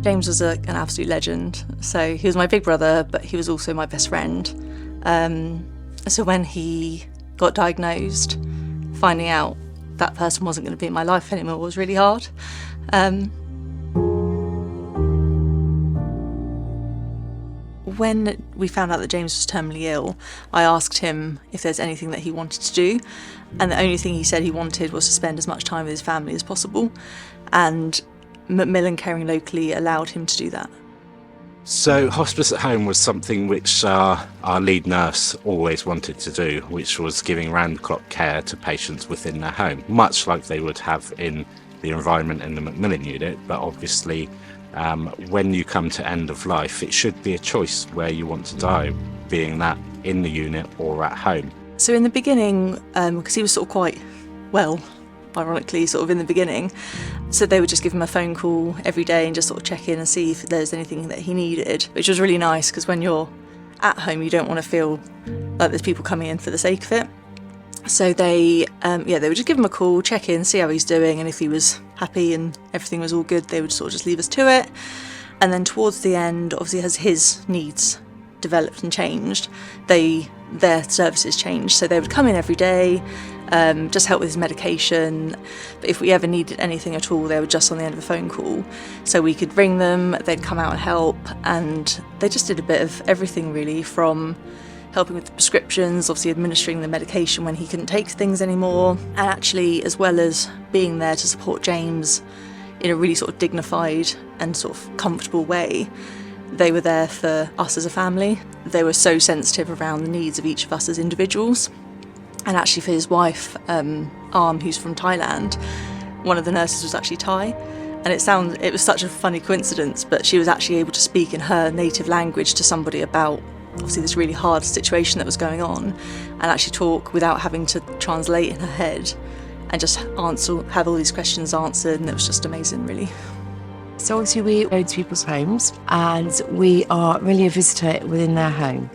James was an absolute legend. So he was my big brother, but he was also my best friend. So when he got diagnosed, finding out that person wasn't going to be in my life anymore was really hard. When we found out that James was terminally ill, I asked him if there's anything that he wanted to do, and the only thing he said he wanted was to spend as much time with his family as possible, and Macmillan Caring Locally allowed him to do that. So hospice at home was something which our lead nurse always wanted to do, which was giving round-the-clock care to patients within their home, much like they would have in the environment in the Macmillan unit, but obviously when you come to end of life, it should be a choice where you want to die, being that in the unit or at home. So in the beginning, because he was sort of quite well, ironically, sort of in the beginning, so they would just give him a phone call every day and just sort of check in and see if there's anything that he needed, which was really nice, because when you're at home, you don't want to feel like there's people coming in for the sake of it. So they would just give him a call, check in, see how he's doing, and if he was happy and everything was all good, they would sort of just leave us to it. And then towards the end, obviously as his needs developed and changed, their services changed. So they would come in every day, just help with his medication. But if we ever needed anything at all, they were just on the end of a phone call. So we could ring them, they'd come out and help, and they just did a bit of everything really, from helping with the prescriptions, obviously administering the medication when he couldn't take things anymore, and actually, as well as being there to support James in a really sort of dignified and sort of comfortable way, they were there for us as a family. They were so sensitive around the needs of each of us as individuals. And actually for his wife, who's from Thailand, one of the nurses was actually Thai. And it was such a funny coincidence, but she was actually able to speak in her native language to somebody about obviously this really hard situation that was going on, and actually talk without having to translate in her head, and just have all these questions answered, and it was just amazing, really. So obviously we go to people's homes, and we are really a visitor within their home.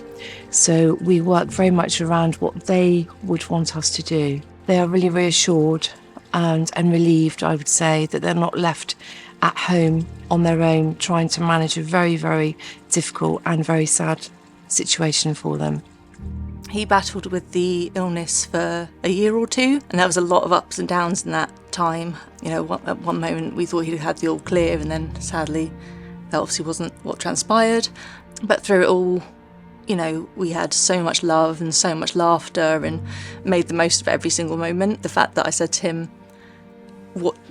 So we work very much around what they would want us to do. They are really reassured and relieved, I would say, that they're not left at home on their own trying to manage a very, very difficult and very sad situation for them. He battled with the illness for a year or two, and there was a lot of ups and downs in that time. You know, at one moment we thought he'd had the all clear, and then sadly that obviously wasn't what transpired. But through it all, you know, we had so much love and so much laughter and made the most of every single moment. The fact that I said to him,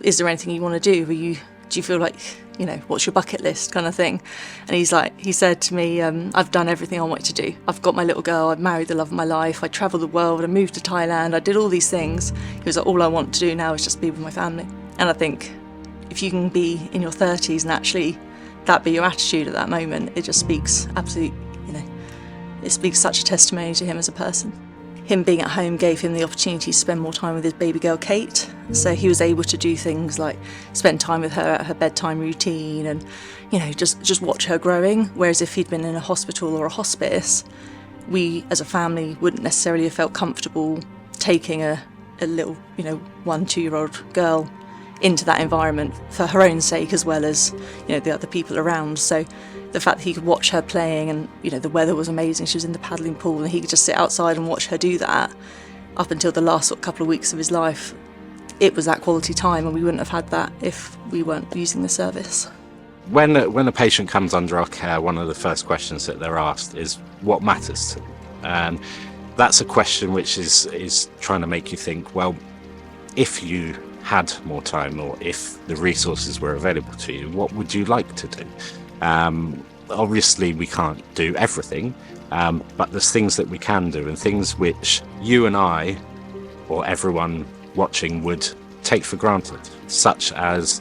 is there anything you want to do? Do you feel like, you know, what's your bucket list kind of thing? And he said to me, I've done everything I wanted to do. I've got my little girl, I've married the love of my life, I travelled the world, I moved to Thailand, I did all these things. He was like, all I want to do now is just be with my family. And I think if you can be in your 30s and actually that be your attitude at that moment, it just speaks it speaks such a testimony to him as a person. Him being at home gave him the opportunity to spend more time with his baby girl Kate, so he was able to do things like spend time with her at her bedtime routine and, you know, just watch her growing. Whereas if he'd been in a hospital or a hospice, we as a family wouldn't necessarily have felt comfortable taking a little, you know, 1-2-year-old girl into that environment for her own sake as well as, you know, the other people around. So the fact that he could watch her playing, and, you know, the weather was amazing, she was in the paddling pool, and he could just sit outside and watch her do that up until the last sort of couple of weeks of his life, it was that quality time, and we wouldn't have had that if we weren't using the service. When a patient comes under our care, one of the first questions that they're asked is what matters to them, and that's a question which is trying to make you think, well, if you had more time, or if the resources were available to you, what would you like to do? Obviously we can't do everything, but there's things that we can do, and things which you and I, or everyone watching, would take for granted, such as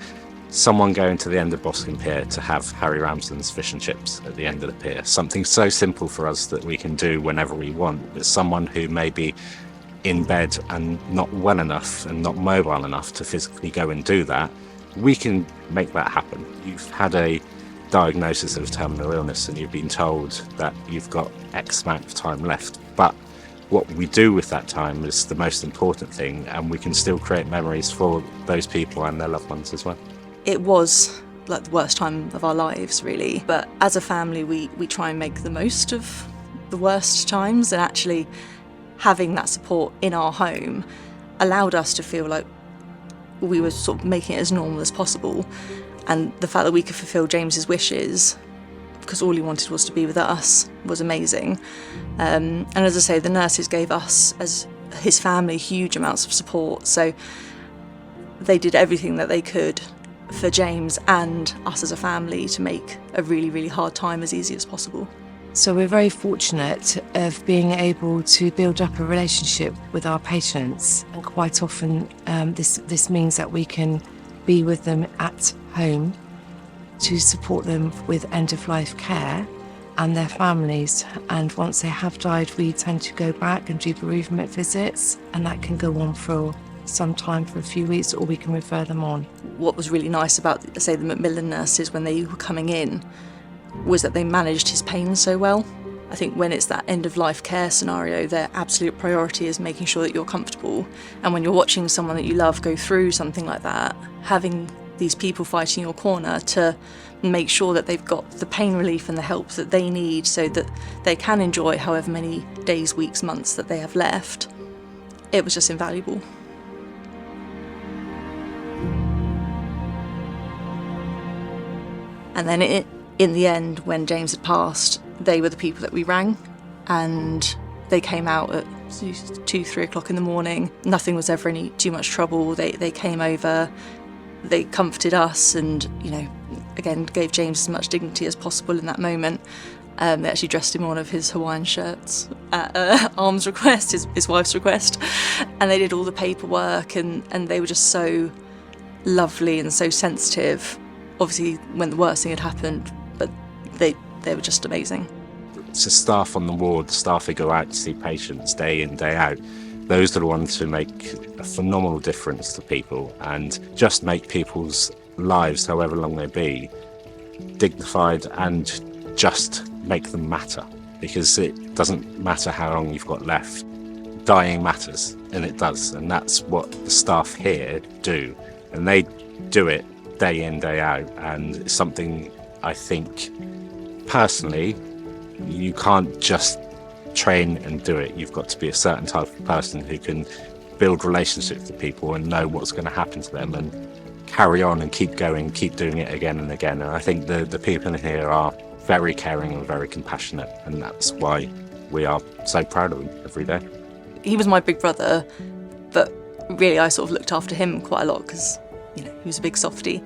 someone going to the end of Boscombe Pier to have Harry Ramsden's fish and chips at the end of the pier. Something so simple for us that we can do whenever we want, but someone who may be in bed and not well enough and not mobile enough to physically go and do that, we can make that happen. You've had a diagnosis of terminal illness and you've been told that you've got X amount of time left, but what we do with that time is the most important thing, and we can still create memories for those people and their loved ones as well. It was like the worst time of our lives, really. But as a family, we try and make the most of the worst times, and actually having that support in our home allowed us to feel like we were sort of making it as normal as possible. And the fact that we could fulfil James's wishes, because all he wanted was to be with us, was amazing. And as I say, the nurses gave us, as his family, huge amounts of support. So they did everything that they could for James and us as a family to make a really, really hard time as easy as possible. So we're very fortunate of being able to build up a relationship with our patients, and quite often this means that we can be with them at home to support them with end-of-life care and their families. And once they have died, we tend to go back and do bereavement visits, and that can go on for some time, for a few weeks, or we can refer them on. What was really nice about, say, the Macmillan nurses when they were coming in was that they managed his pain so well. I think when it's that end-of-life care scenario, their absolute priority is making sure that you're comfortable. And when you're watching someone that you love go through something like that, having these people fighting your corner to make sure that they've got the pain relief and the help that they need so that they can enjoy however many days, weeks, months that they have left, it was just invaluable. And then in the end, when James had passed, they were the people that we rang, and they came out at 2-3 o'clock in the morning. Nothing was ever too much trouble. They came over, they comforted us, and, you know, again, gave James as much dignity as possible in that moment. They actually dressed him in one of his Hawaiian shirts at Arm's request, his wife's request, and they did all the paperwork, and they were just so lovely and so sensitive. Obviously, when the worst thing had happened, but they were just amazing. It's the staff on the ward, the staff who go out to see patients day in, day out. Those are the ones who make a phenomenal difference to people and just make people's lives, however long they be, dignified and just make them matter. Because it doesn't matter how long you've got left. Dying matters, and it does. And that's what the staff here do. And they do it day in, day out. And it's something I think, personally, you can't just train and do it. You've got to be a certain type of person who can build relationships with people and know what's going to happen to them and carry on and keep going, keep doing it again and again. And I think the people in here are very caring and very compassionate, and that's why we are so proud of them every day. He was my big brother, but really I sort of looked after him quite a lot because, you know, he was a big softie,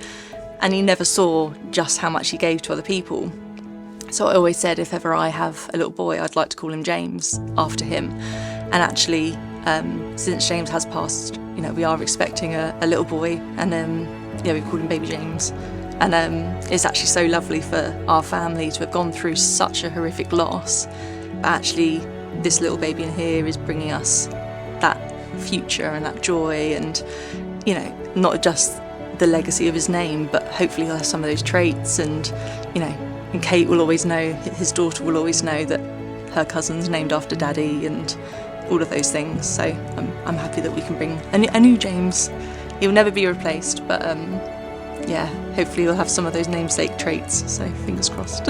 and he never saw just how much he gave to other people. So I always said, if ever I have a little boy, I'd like to call him James after him. And actually, since James has passed, you know, we are expecting a little boy, and we called him Baby James. And it's actually so lovely for our family to have gone through such a horrific loss. But actually, this little baby in here is bringing us that future and that joy, and, you know, not just the legacy of his name, but hopefully he'll have some of those traits, and, you know, and Kate will always know, his daughter will always know that her cousin's named after Daddy and all of those things. So I'm happy that we can bring a new James. He'll never be replaced, but hopefully he'll have some of those namesake traits, so fingers crossed.